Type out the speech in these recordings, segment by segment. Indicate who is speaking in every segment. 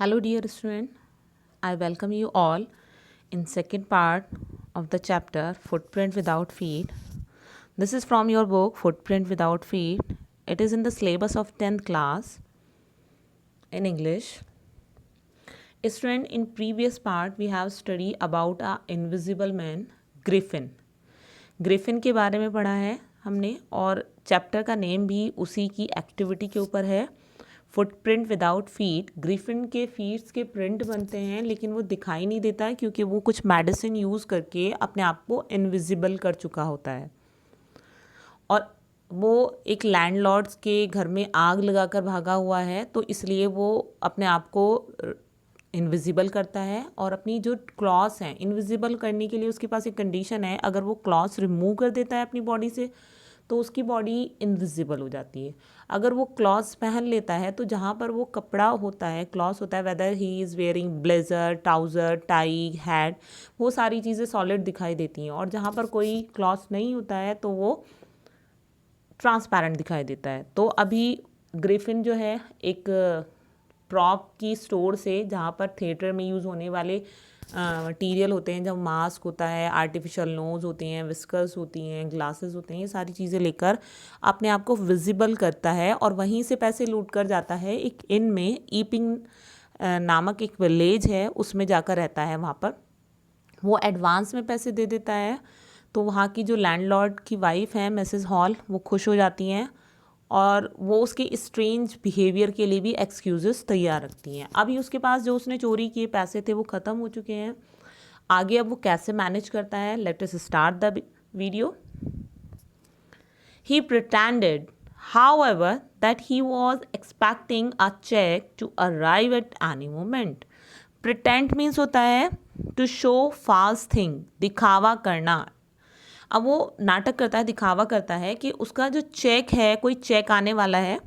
Speaker 1: Hello dear student, I welcome you all in second part of the chapter Footprint Without Feet. This is from your book Footprint Without Feet. It is in the syllabus of 10th class in English. Student, in previous part we have studied about a invisible man, Griffin. Griffin के बारे में पढ़ा है हमने और chapter का name भी उसी की एक्टिविटी के ऊपर है, फुटप्रिंट विदाउट फीट। ग्रिफिन के फीट्स के प्रिंट बनते हैं लेकिन वो दिखाई नहीं देता है क्योंकि वो कुछ मेडिसिन यूज़ करके अपने आप को इनविजिबल कर चुका होता है। और वो एक लैंडलॉर्ड्स के घर में आग लगाकर भागा हुआ है, तो इसलिए वो अपने आप को इनविजिबल करता है और अपनी जो क्लॉस हैं इनविजिबल करने के लिए उसके पास एक कंडीशन है, अगर वो क्लॉस रिमूव कर देता है अपनी बॉडी से तो उसकी बॉडी इनविजिबल हो जाती है। अगर वो क्लॉस पहन लेता है तो जहाँ पर वो कपड़ा होता है, क्लॉस होता है, weather he is wearing blazer, trouser, tie, hat, वो सारी चीज़ें सॉलिड दिखाई देती हैं। और जहाँ पर कोई क्लॉस नहीं होता है तो वो ट्रांसपेरेंट दिखाई देता है। तो अभी ग्रिफिन जो है एक प्रॉप की स्टोर से, जहाँ पर थिएटर में यूज़ होने वाले मटीरियल होते हैं, जब मास्क होता है, आर्टिफिशियल नोज़ होती हैं, विस्कर्स होती हैं, ग्लासेस होते हैं, ये सारी चीज़ें लेकर अपने आप को विजिबल करता है और वहीं से पैसे लूट कर जाता है। एक इन में ईपिंग नामक एक विलेज है, उसमें जाकर रहता है। वहाँ पर वो एडवांस में पैसे दे देता है, तो वहाँ की जो लैंडलॉर्ड की वाइफ है मिसेस हॉल, वो खुश हो जाती हैं और वो उसके स्ट्रेंज बिहेवियर के लिए भी एक्सक्यूज़ेस तैयार रखती हैं। अभी उसके पास जो उसने चोरी किए पैसे थे वो ख़त्म हो चुके हैं। आगे अब वो कैसे मैनेज करता है, let us start the video. He pretended however that he was expecting a check to arrive at any moment. Pretend means होता है टू शो फॉल्स थिंग, दिखावा करना। अब वो नाटक करता है, दिखावा करता है कि उसका जो चेक है, कोई चेक आने वाला है,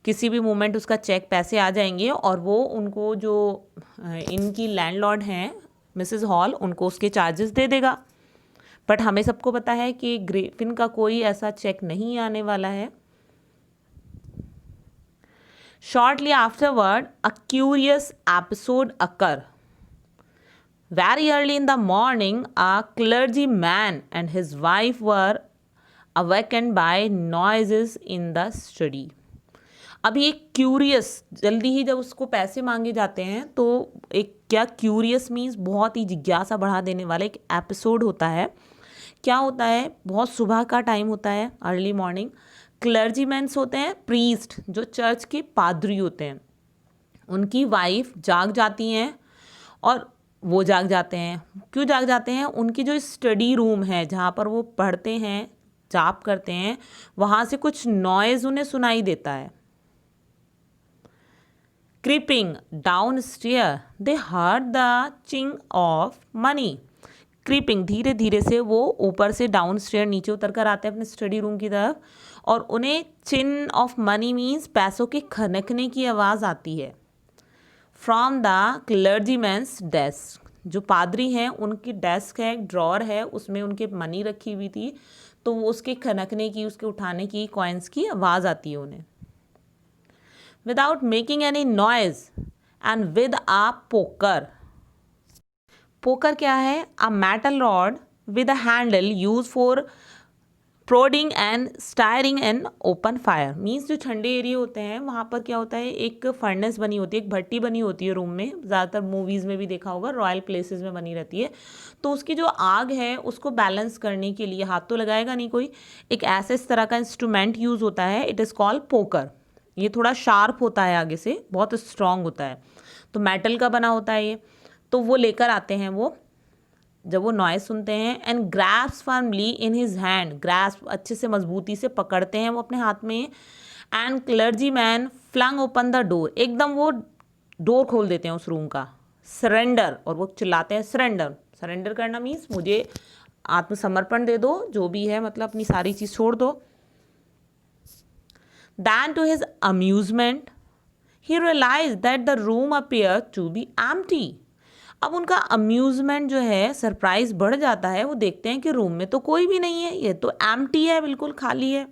Speaker 1: किसी भी मोमेंट उसका चेक पैसे आ जाएंगे और वो उनको जो इनकी लैंडलॉर्ड हैं मिसेस हॉल, उनको उसके चार्जेस दे देगा। बट हमें सबको पता है कि ग्रिफिन का कोई ऐसा चेक नहीं आने वाला है। Shortly afterward a curious episode occur. Very early in the morning, a clergyman and his wife were awakened by noises in the study. अभी एक क्यूरियस, जल्दी ही जब उसको पैसे मांगे जाते हैं तो एक क्या क्यूरियस मीन्स बहुत ही जिज्ञासा बढ़ा देने वाला एक एपिसोड होता है। क्या होता है, बहुत सुबह का टाइम होता है, अर्ली मॉर्निंग। क्लर्जीमैन्स होते हैं प्रीस्ट, जो चर्च के पादरी होते हैं, उनकी वाइफ जाग जाती हैं और वो जाग जाते हैं। क्यों जाग जाते हैं, उनकी जो स्टडी रूम है जहाँ पर वो पढ़ते हैं, जाप करते हैं, वहाँ से कुछ नॉइज़ उन्हें सुनाई देता है। Creeping down stair they heard the chink of money. Creeping, धीरे धीरे से वो ऊपर से डाउन स्टेयर नीचे उतर कर आते हैं अपने स्टडी रूम की तरफ और उन्हें चिन ऑफ मनी मीन्स पैसों के खनकने की आवाज़ आती है। फ्रॉम द क्लर्जीमैन्स डेस्क, जो पादरी हैं उनकी डेस्क है, एक ड्रॉर है, उसमें उनके मनी रखी हुई थी, तो वो उसके खनकने की, उसके उठाने की, कॉइन्स की आवाज़ आती है उन्हें। Without making any noise and with a poker. Poker क्या है, a metal rod with a handle use for prodding and stirring an open fire. Means जो ठंडे एरिया होते हैं वहाँ पर क्या होता है, एक फर्नेस बनी होती है, एक भट्टी बनी होती है रूम में, ज़्यादातर मूवीज़ में भी देखा होगा, रॉयल प्लेसेस में बनी रहती है। तो उसकी जो आग है उसको बैलेंस करने के लिए, हाथ तो लगाएगा नहीं कोई, एक ऐसे इस तरह का इंस्ट्रूमेंट यूज़ होता है, इट इज़ कॉल्ड पोकर। ये थोड़ा शार्प होता है, आगे से बहुत स्ट्रॉन्ग होता है, तो मेटल का बना होता है ये। तो वो लेकर आते हैं वो, जब वो नॉइस सुनते हैं, and grasps firmly in his hand, grasp अच्छे से मजबूती से पकड़ते हैं वो अपने हाथ में, and clergyman flung open the door, एकदम वो डोर खोल देते हैं उस रूम का, सरेंडर, और वो चिल्लाते हैं सरेंडर। सरेंडर करना मीन्स मुझे आत्मसमर्पण दे दो, जो भी है, मतलब अपनी सारी चीज़ छोड़ दो। Then to his amusement he realize that the room appear to be empty. अब उनका अम्यूज़मेंट जो है, सरप्राइज बढ़ जाता है, वो देखते हैं कि रूम में तो कोई भी नहीं है, ये तो एम्प्टी है, बिल्कुल खाली है।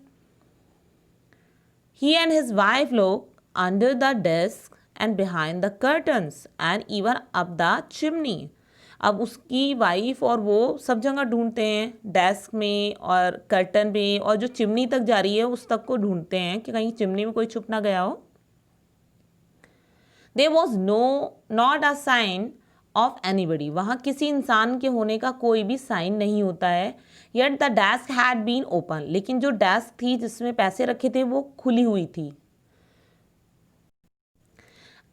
Speaker 1: He and his wife look under the desk and behind the curtains and even up the chimney. अब उसकी वाइफ और वो सब जगह ढूंढते हैं, डेस्क में और कर्टन में, और जो चिमनी तक जा रही है उस तक को ढूंढते हैं कि कहीं चिमनी में कोई छुप ना गया हो। There was not a sign of anybody. वहाँ किसी इंसान के होने का कोई भी साइन नहीं होता है। Yet the desk had been open. लेकिन जो डेस्क थी जिसमें पैसे रखे थे वो खुली हुई थी।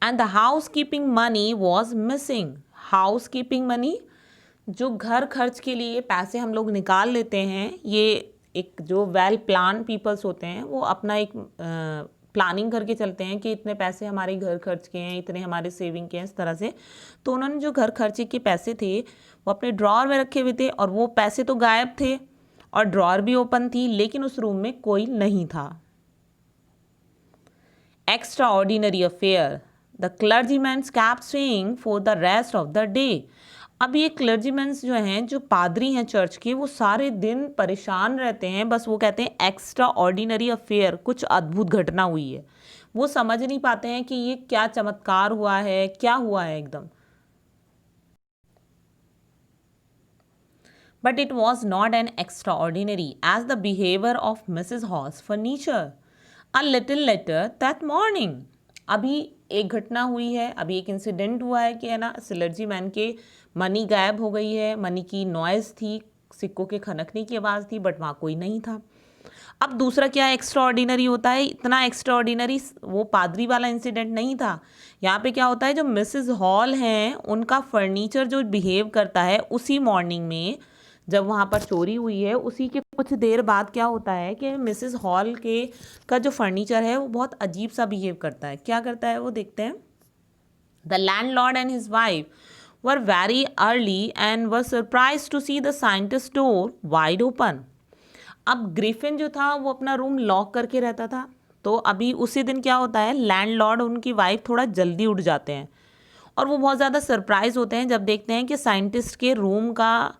Speaker 1: And the housekeeping money was missing. Housekeeping money, जो घर खर्च के लिए पैसे हम लोग निकाल लेते हैं, ये एक जो वेल प्लान पीपल्स होते हैं वो अपना एक प्लानिंग करके चलते हैं कि इतने पैसे हमारे घर खर्च के हैं, इतने हमारे सेविंग के हैं, इस तरह से। तो उन्होंने जो घर खर्चे के पैसे थे वो अपने ड्रॉअर में रखे हुए थे, और वो पैसे तो गायब थे और ड्रॉअर भी ओपन थी, लेकिन उस रूम में कोई नहीं था। Extraordinary affair, the clergyman's kept swinging for the rest of the day. अब ये क्लर्जीमैन्स जो हैं, जो पादरी हैं चर्च के, वो सारे दिन परेशान रहते हैं। बस वो कहते हैं एक्स्ट्रा ऑर्डिनरी अफेयर, कुछ अद्भुत घटना हुई है। वो समझ नहीं पाते हैं कि ये क्या चमत्कार हुआ है, क्या हुआ है एकदम। But it was not an extraordinary as the behavior of Mrs. Hall's furniture. A little later that morning. अभी एक घटना हुई है, अभी एक इंसिडेंट हुआ है कि है ना, क्लर्जी मैन के मनी गायब हो गई है। मनी की नॉइज़ थी, सिक्कों के खनकने की आवाज़ थी, बट वहाँ कोई नहीं था। अब दूसरा क्या एक्स्ट्रा ऑर्डिनरी होता है? इतना एक्स्ट्रा ऑर्डिनरी वो पादरी वाला इंसिडेंट नहीं था। यहाँ पे क्या होता है, जो मिसेस हॉल हैं उनका फर्नीचर जो बिहेव करता है, उसी मॉर्निंग में जब वहाँ पर चोरी हुई है, उसी के कुछ देर बाद क्या होता है कि मिसेस हॉल के का जो फर्नीचर है वो बहुत अजीब सा बिहेव करता है। क्या करता है वो देखते हैं। The landlord and his wife were very early and were surprise to see the scientist door wide open. अब ग्रिफिन जो था वो अपना रूम लॉक करके रहता था, तो अभी उसी दिन क्या होता है, लैंडलॉर्ड उनकी वाइफ थोड़ा जल्दी उठ जाते हैं और वो बहुत ज़्यादा सरप्राइज होते हैं जब देखते हैं कि साइंटिस्ट के रूम का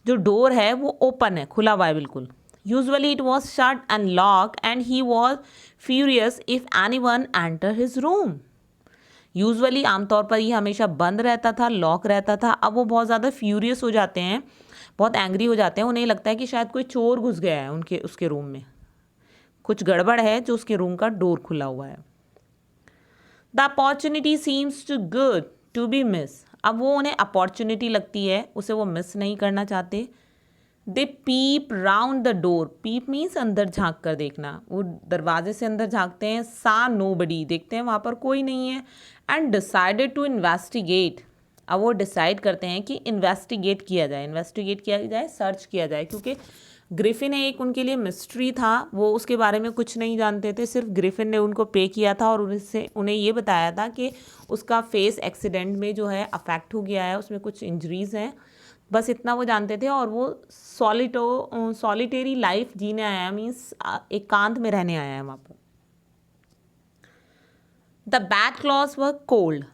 Speaker 1: जो डोर है वो ओपन है, खुला हुआ है बिल्कुल। Usually it was shut and lock and he was furious if any one enter his room. Usually आमतौर पर ये हमेशा बंद रहता था, लॉक रहता था। अब वो बहुत ज़्यादा फ्यूरियस हो जाते हैं, बहुत एंग्री हो जाते हैं। उन्हें लगता है कि शायद कोई चोर घुस गया है उसके रूम में, कुछ गड़बड़ है जो उसके रूम का डोर खुला हुआ है। The opportunity seems too good to be miss. अब वो उन्हें अपॉर्चुनिटी लगती है, उसे वो मिस नहीं करना चाहते। They peep round the door. Peep means अंदर झांक कर देखना। वो दरवाजे से अंदर झांकते हैं। सा नोबडी, देखते हैं वहाँ पर कोई नहीं है। And decided to investigate. अब वो डिसाइड करते हैं कि इन्वेस्टिगेट किया जाए, सर्च किया जाए, क्योंकि ग्रिफिन एक उनके लिए मिस्ट्री था। वो उसके बारे में कुछ नहीं जानते थे, सिर्फ ग्रिफिन ने उनको पे किया था और उन्हें ये बताया था कि उसका फेस एक्सीडेंट में जो है अफेक्ट हो गया है, उसमें कुछ इंजरीज हैं, बस इतना वो जानते थे। और वो सॉलिटेरी लाइफ जीने आया, मीन्स एकांत में रहने आया है वहाँ पर। The bad clothes were cold.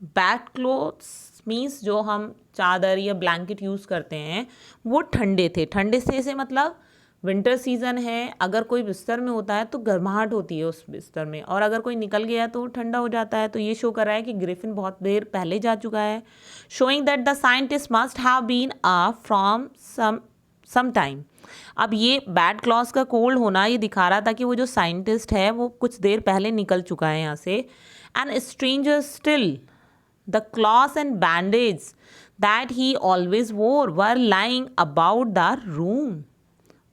Speaker 1: Bad clothes means जो हम चादर या ब्लैंकेट यूज़ करते हैं वो ठंडे थे। ठंडे से मतलब विंटर सीज़न है, अगर कोई बिस्तर में होता है तो गर्माहट होती है उस बिस्तर में, और अगर कोई निकल गया तो ठंडा हो जाता है। तो ये शो कर रहा है कि ग्रिफिन बहुत देर पहले जा चुका है। Showing that the scientist must have been up from some time. अब ये बैड क्लॉथ्स का कोल्ड होना ये दिखा रहा था कि वो जो साइंटिस्ट है वो कुछ देर पहले निकल चुका है यहाँ से। And stranger still the cloths and bandage that he always wore were lying about the room.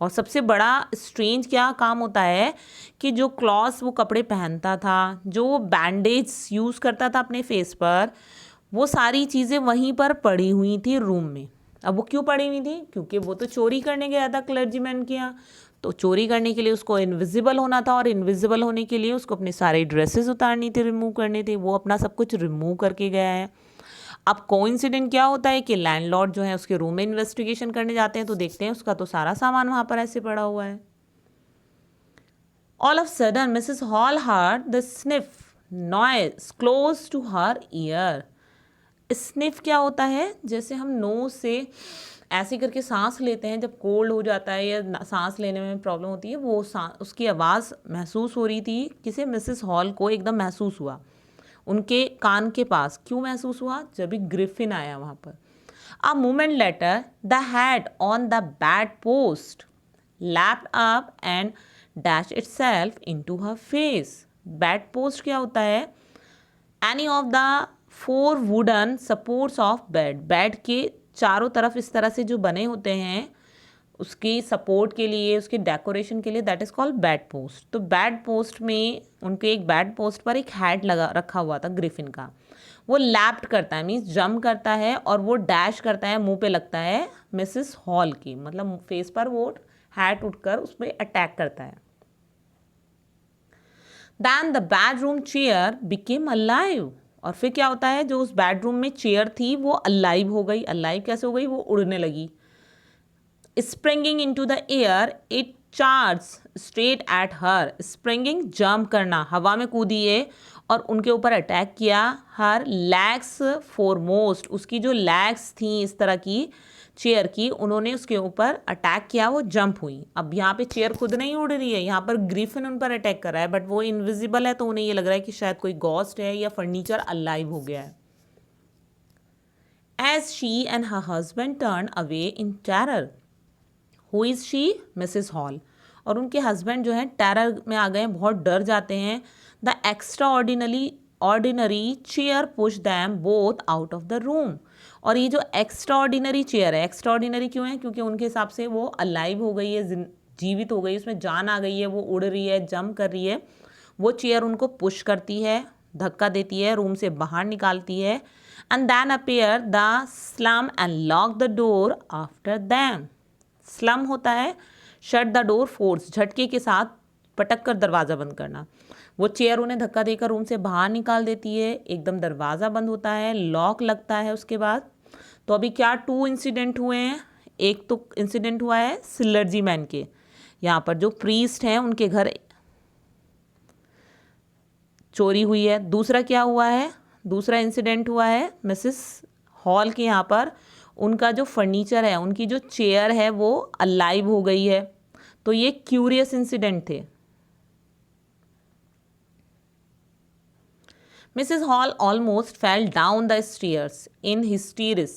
Speaker 1: और सबसे बड़ा स्ट्रेंज क्या काम होता है कि जो क्लॉथ्स वो कपड़े पहनता था, जो बैंडेज यूज़ करता था अपने फेस पर, वो सारी चीज़ें वहीं पर पड़ी हुई थी रूम में। अब वो क्यों पड़ी हुई थी? क्योंकि वो तो चोरी करने गया था क्लर्जीमैन के यहाँ, तो चोरी करने के लिए उसको इनविजिबल होना था, और इनविजिबल होने के लिए उसको अपने सारे ड्रेसेस उतारनी थी, रिमूव करने थे। वो अपना सब कुछ रिमूव करके गया है। अब कोइंसिडेंट क्या होता है कि लैंडलॉर्ड जो है उसके रूम में इन्वेस्टिगेशन करने जाते हैं, तो देखते हैं उसका तो सारा सामान वहाँ पर ऐसे पड़ा हुआ है। All of sudden Mrs Hall heard the sniff noise close to her ear. Sniff क्या होता है? जैसे हम नोज से ऐसे करके सांस लेते हैं जब कोल्ड हो जाता है या सांस लेने में प्रॉब्लम होती है, वो उसकी आवाज़ महसूस हो रही थी। किसे? मिसेस हॉल को एकदम महसूस हुआ। उनके कान के पास क्यों महसूस हुआ? जब भी ग्रिफिन आया वहाँ पर। A moment later, the head on the bedpost lapped up and dashed itself into her face. Bedpost क्या होता है? Any of the four wooden supports of bed. Bed के चारों तरफ इस तरह से जो बने होते हैं उसकी सपोर्ट के लिए, उसके डेकोरेशन के लिए, that is called bed post. तो बेड पोस्ट में उनके एक बेड पोस्ट पर एक हैड लगा रखा हुआ था ग्रिफिन का। वो लैप्ड करता है, मीन्स जंप करता है और वो डैश करता है, मुंह पे लगता है मिसेस हॉल की, मतलब फेस पर वो हैट उठकर उस पर अटैक करता है। Then the bedroom chair became alive. और फिर क्या होता है, जो उस बेडरूम में चेयर थी वो अलाइव हो गई। अलाइव कैसे हो गई? वो उड़ने लगी। Springing into the air it charge straight at her. Springing jump करना, हवा में कूदी है और उनके ऊपर अटैक किया। हर लैग्स फोरमोस्ट, उसकी जो लैग्स थी इस तरह की चेयर की, उन्होंने उसके ऊपर अटैक किया, वो जंप हुई। अब यहाँ पे चेयर खुद नहीं उड़ रही है, यहाँ पर ग्रिफिन उन पर अटैक कर रहा है, बट वो इनविजिबल है तो उन्हें ये लग रहा है कि शायद कोई गॉस्ट है या फर्नीचर अलाइव हो गया है। As she and her husband turn away in terror. Who is she? Mrs Hall. और उनके हस्बैंड जो हैं टेरर में आ गए, बहुत डर जाते हैं। The extra ordinary chair push them both out of the room. और ये जो एक्स्ट्रा ऑर्डिनरी चेयर है, एक्स्ट्रा ऑर्डिनरी क्यों है? क्योंकि उनके हिसाब से वो अलाइव हो गई है, जीवित हो गई, उसमें जान आ गई है, वो उड़ रही है, जंप कर रही है। वो चेयर उनको पुश करती है, धक्का देती है, रूम से बाहर निकालती है। And then appear the slam and lock the door after them. Slam होता है शट द डोर फोर्स, झटके के साथ पटक कर दरवाज़ा बंद करना। वो चेयर उन्हें धक्का देकर रूम से बाहर निकाल देती है, एकदम दरवाज़ा बंद होता है, लॉक लगता है उसके बाद। तो अभी क्या 2 इंसिडेंट हुए हैं। एक तो इंसिडेंट हुआ है सिलर्जी मैन के, यहाँ पर जो प्रीस्ट हैं उनके घर चोरी हुई है। दूसरा क्या हुआ है? दूसरा इंसिडेंट हुआ है मिसेस हॉल के यहाँ पर उनका जो फर्नीचर है, उनकी जो चेयर है वो अलाइव हो गई है। तो ये क्यूरियस इंसिडेंट थे। Mrs Hall almost fell down the stairs in hysterics.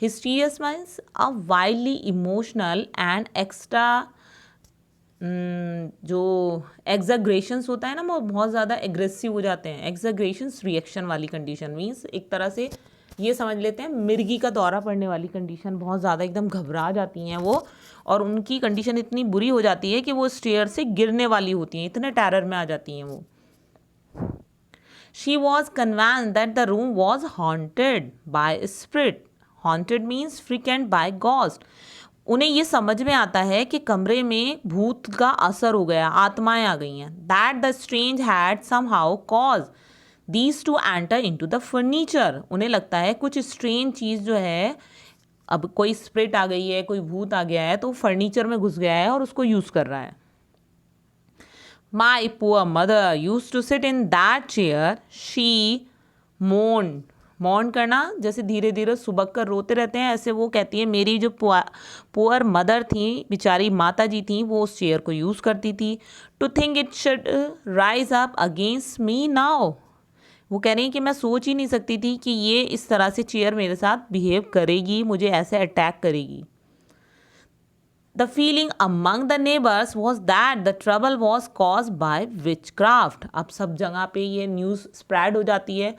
Speaker 1: Hysterics means a wildly emotional and extra, जो एग्जाग्रेशंस होता है ना, वो बहुत ज़्यादा एग्रेसिव हो जाते हैं। एग्जाग्रेशंस रिएक्शन वाली कंडीशन, मीन्स एक तरह से ये समझ लेते हैं मिर्गी का दौरा पड़ने वाली कंडीशन, बहुत ज़्यादा एकदम घबरा जाती हैं वो, और उनकी कंडीशन इतनी बुरी हो जाती है कि वो स्टेयर से गिरने वाली होती हैं, इतने टेरर में आ जाती हैं वो। She was convinced that the room was haunted by spirit. Haunted means frequent by ghost. उन्हें ये समझ में आता है कि कमरे में भूत का असर हो गया, आत्माएं आ गई हैं। That the strange had somehow cause these two enter into the furniture. उन्हें लगता है कुछ स्ट्रेंज चीज़ जो है, अब कोई स्पिरिट आ गई है, कोई भूत आ गया है तो फर्नीचर में घुस गया है और उसको यूज़ कर रहा है। My poor mother use to sit in that chair, she moaned. Moan करना जैसे धीरे धीरे सुबक कर रोते रहते हैं, ऐसे वो कहती है मेरी जो पुअर मदर थी, बेचारी माता जी थी, वो उस चेयर को यूज़ करती थी। To think it should rise up against me now. वो कह रही हैं कि मैं सोच ही नहीं सकती थी कि ये इस तरह से चेयर मेरे साथ बिहेव करेगी, मुझे ऐसे अटैक करेगी। The feeling among the neighbors was that the trouble was caused by witchcraft. अब सब जगह पे ये न्यूज़ स्प्रेड हो जाती है,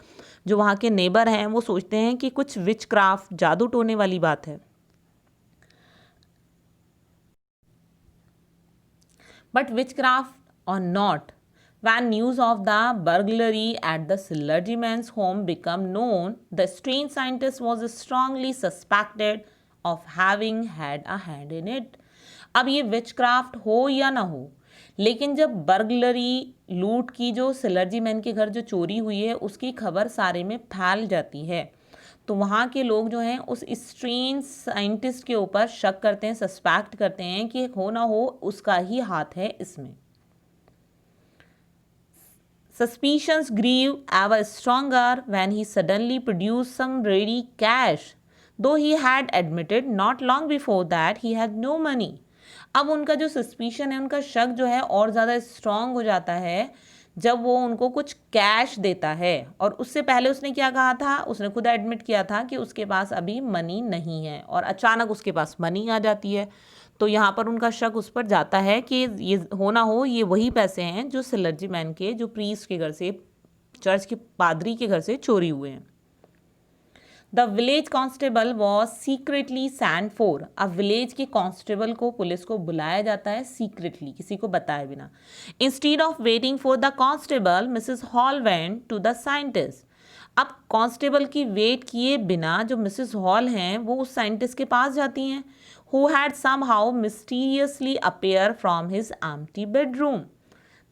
Speaker 1: जो वहाँ के नेबर हैं वो सोचते हैं कि कुछ विचक्राफ्ट, जादू टोने वाली बात है। But witchcraft or not, when news of the burglary at the Sillergy home became known, the strange scientist was strongly suspected of having had a hand in it. अब ये विचक्राफ्ट हो या ना हो, लेकिन जब बर्गलरी, लूट की, जो सिलर्जी मैन के घर जो चोरी हुई है उसकी खबर सारे में फैल जाती है, तो वहाँ के लोग जो हैं उस स्ट्रेंज साइंटिस्ट के ऊपर शक करते हैं, सस्पेक्ट करते हैं कि हो ना हो उसका ही हाथ है इसमें। Suspicions grew ever stronger when he suddenly produced some ready cash, though he had admitted not long before that he had no money. अब उनका जो सस्पिशन है, उनका शक जो है और ज़्यादा स्ट्रॉन्ग हो जाता है जब वो उनको कुछ कैश देता है, और उससे पहले उसने क्या कहा था, उसने खुद एडमिट किया था कि उसके पास अभी मनी नहीं है, और अचानक उसके पास मनी आ जाती है। तो यहाँ पर उनका शक उस पर जाता है कि ये हो ना हो ये वही पैसे हैं जो सिलर्जी मैन के, जो प्रीस्ट के घर से, चर्च के पादरी के घर से चोरी हुए हैं। The village constable was secretly sent for. अब विलेज के कांस्टेबल को, पुलिस को बुलाया जाता है सीक्रेटली, किसी को बताए बिना। Instead of waiting for the constable, Mrs Hall went to the scientist. अब कांस्टेबल की वेट किए बिना जो मिसेस हॉल हैं वो उस साइंटिस्ट के पास जाती हैं, who had somehow mysteriously appear from his empty bedroom.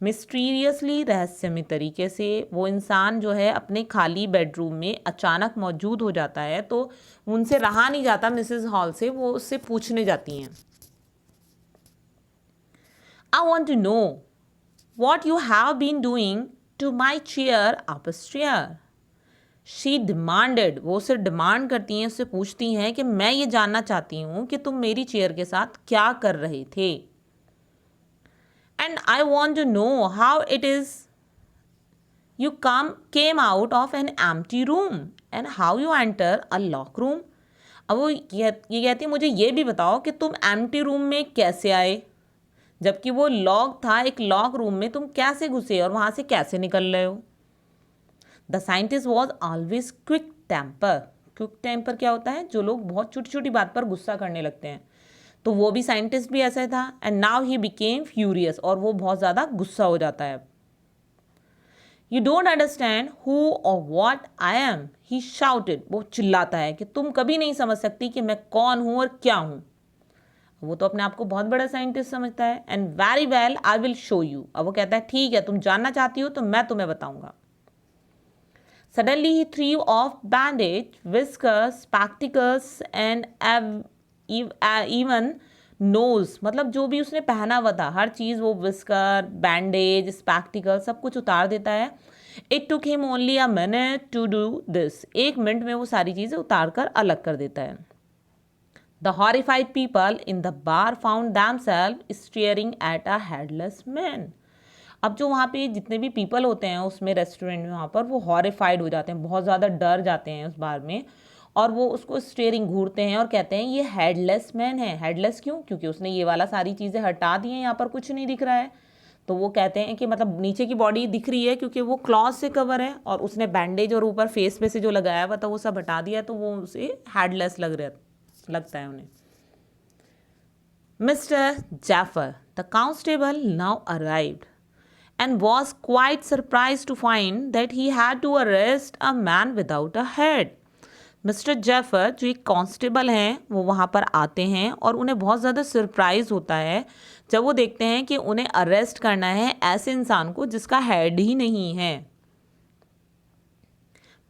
Speaker 1: Mysteriously, रहस्यमय तरीके से वो इंसान जो है अपने खाली बेडरूम में अचानक मौजूद हो जाता है। तो उनसे रहा नहीं जाता मिसेस हॉल से, वो उससे पूछने जाती हैं, I want to know what you have been doing to my chair upstair. She demanded, वो उससे डिमांड करती हैं, उससे पूछती हैं कि मैं ये जानना चाहती हूँ कि तुम मेरी चेयर के साथ क्या कर रहे थे। And I want to know how it is you came out of an empty room and how you enter a lock room. अब वो ये कहती है मुझे ये भी बताओ कि तुम एम्प्टी रूम में कैसे आए, जबकि वो लॉक था, एक लॉक रूम में तुम कैसे घुसे और वहाँ से कैसे निकल रहे हो। The scientist was always quick temper. Quick temper क्या होता है, जो लोग बहुत छोटी छोटी बात पर गुस्सा करने लगते हैं, तो वो भी साइंटिस्ट भी ऐसा था। And now he became furious, और वो बहुत ज़्यादा गुस्सा हो जाता है। यू डोंट अंडरस्टैंड हु और what I am, he shouted, वो चिल्लाता है कि तुम कभी नहीं समझ सकती कि मैं कौन हूँ और क्या हूँ। वो तो अपने आप को बहुत बड़ा साइंटिस्ट समझता है। And very well I will show you. अब वो कहता है ठीक है, तुम जानना चाहती हो तो मैं तुम्हें बताऊंगा। Suddenly he threw off bandage, whiskers, spectacles and even nose, मतलब जो भी उसने पहना हुआ था हर चीज़, वो विस्कर, बैंडेज, स्पेक्टिकल, सब कुछ उतार देता है। It took him only a minute to do this. 1 minute में वो सारी चीज़ें उतार कर अलग कर देता है। The horrified people in the bar found themselves staring at a headless man. अब जो वहाँ पे जितने भी पीपल होते हैं उसमें, रेस्टोरेंट में, वहाँ पर वो हॉरिफाइड हो जाते हैं, बहुत ज़्यादा डर जाते हैं उस बार में, और वो उसको स्टेयरिंग घूरते हैं और कहते हैं ये हेडलेस मैन है। हेडलेस क्यों? क्योंकि उसने ये वाला सारी चीज़ें हटा दी हैं, यहाँ पर कुछ नहीं दिख रहा है। तो वो कहते हैं कि मतलब नीचे की बॉडी दिख रही है क्योंकि वो क्लॉथ से कवर है, और उसने बैंडेज और ऊपर फेस पे से जो लगाया हुआ था वो सब हटा दिया, तो वो उसे हेडलेस लगता है उन्हें। Mister Jaffer, the constable, now arrived and was quite surprised to find that he had to arrest a man without a head. Mr Jaffers, जो एक कांस्टेबल हैं, वो वहाँ पर आते हैं और उन्हें बहुत ज़्यादा सरप्राइज होता है जब वो देखते हैं कि उन्हें अरेस्ट करना है ऐसे इंसान को जिसका हेड ही नहीं है।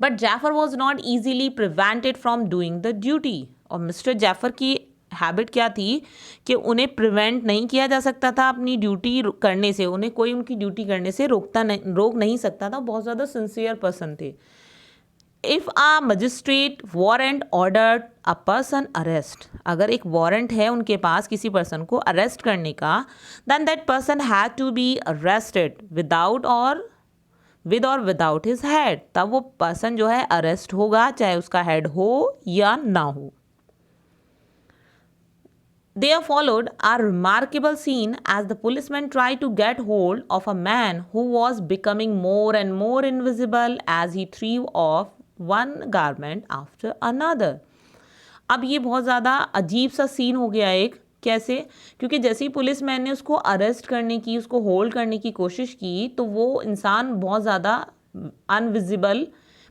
Speaker 1: But Jaffers was not easily prevented from doing the duty. और मिस्टर जेफर की हैबिट क्या थी कि उन्हें प्रिवेंट नहीं किया जा सकता था अपनी ड्यूटी करने से, उन्हें कोई उनकी ड्यूटी करने से रोक नहीं सकता था। बहुत ज़्यादा सिंसियर पर्सन थे। If a magistrate warrant ordered a person arrest, अगर एक वारंट है उनके पास किसी पर्सन को अरेस्ट करने का, then that person had to be arrested with or without his head. तब वो पर्सन जो है अरेस्ट होगा, चाहे उसका हेड हो या ना हो। There followed a remarkable scene as the policemen tried to get hold of a man who was becoming more and more invisible as he threw off one garment after another. अब ये बहुत ज़्यादा अजीब सा सीन हो गया एक। कैसे? क्योंकि जैसे ही पुलिसमैन ने उसको अरेस्ट करने की, उसको होल्ड करने की कोशिश की, तो वो इंसान बहुत ज़्यादा अनविजिबल,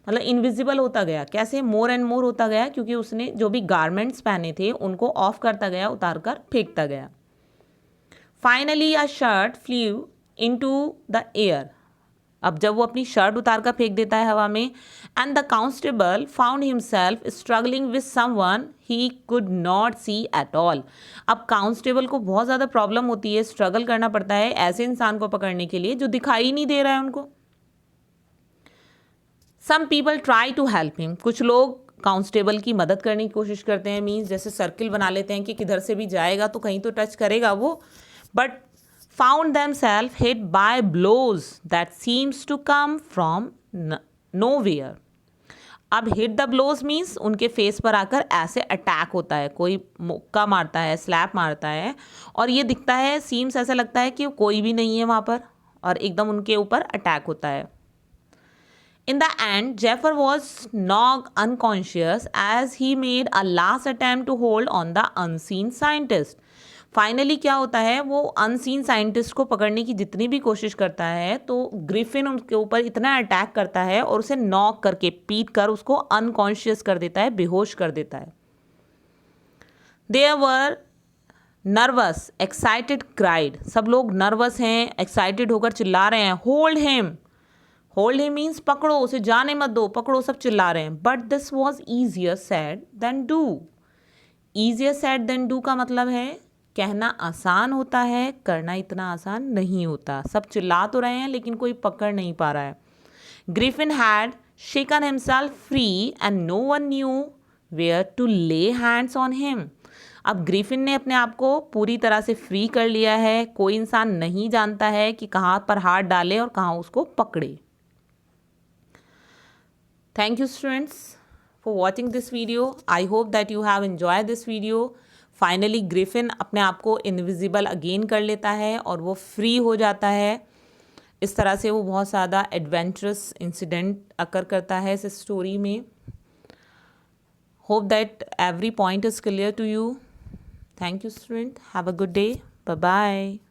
Speaker 1: मतलब इनविजिबल होता गया। कैसे? मोर एंड मोर होता गया, क्योंकि उसने जो भी गारमेंट्स पहने थे उनको ऑफ करता गया, उतार कर फेंकता गया। Finally a shirt flu into the air. अब जब वो अपनी शर्ट उतार कर फेंक देता है हवा में, and the constable found himself struggling with someone he could not see at all. अब कांस्टेबल को बहुत ज़्यादा प्रॉब्लम होती है, स्ट्रगल करना पड़ता है ऐसे इंसान को पकड़ने के लिए जो दिखाई नहीं दे रहा है उनको। Some people try to help him, कुछ लोग कांस्टेबल की मदद करने की कोशिश करते हैं, मीन्स जैसे सर्किल बना लेते हैं कि किधर से भी जाएगा तो कहीं तो टच करेगा वो। But found themselves hit by blows that seems to come from nowhere. अब हिट द ब्लोज मीन्स उनके फेस पर आकर ऐसे अटैक होता है, कोई मुक्का मारता है, स्लैप मारता है, और ये दिखता है, सीम्स ऐसा लगता है कि कोई भी नहीं है वहाँ पर और एकदम उनके ऊपर अटैक होता है. In the end, Jaffer was knocked unconscious as he made a last attempt to hold on the unseen scientist. Finally क्या होता है, वो अनसीन साइंटिस्ट को पकड़ने की जितनी भी कोशिश करता है तो ग्रिफिन उसके ऊपर इतना अटैक करता है और उसे नॉक करके पीट कर उसको अनकॉन्शियस कर देता है, बेहोश कर देता है. They were nervous, excited, cried. सब लोग नर्वस हैं, एक्साइटेड होकर चिल्ला रहे हैं, hold him. Hold him means पकड़ो उसे, जाने मत दो, पकड़ो, सब चिल्ला रहे हैं. But this was easier said than do. Easier said than do का मतलब है कहना आसान होता है, करना इतना आसान नहीं होता. सब चिल्ला तो रहे हैं लेकिन कोई पकड़ नहीं पा रहा है. Griffin had shaken himself free and no one knew where to lay hands on him. अब ग्रिफिन ने अपने आप को पूरी तरह से फ्री कर लिया है, कोई इंसान नहीं जानता है कि कहाँ पर हाथ डाले और कहाँ उसको पकड़े. Thank you students for watching this video. I hope that you have enjoyed this video. Finally Griffin अपने आप को इनविजिबल अगेन कर लेता है और वो फ्री हो जाता है. इस तरह से वो बहुत ज़्यादा एडवेंचरस इंसिडेंट अकर करता है इस स्टोरी में. Hope that every point is clear to you. Thank you student. Have a good day. Bye bye.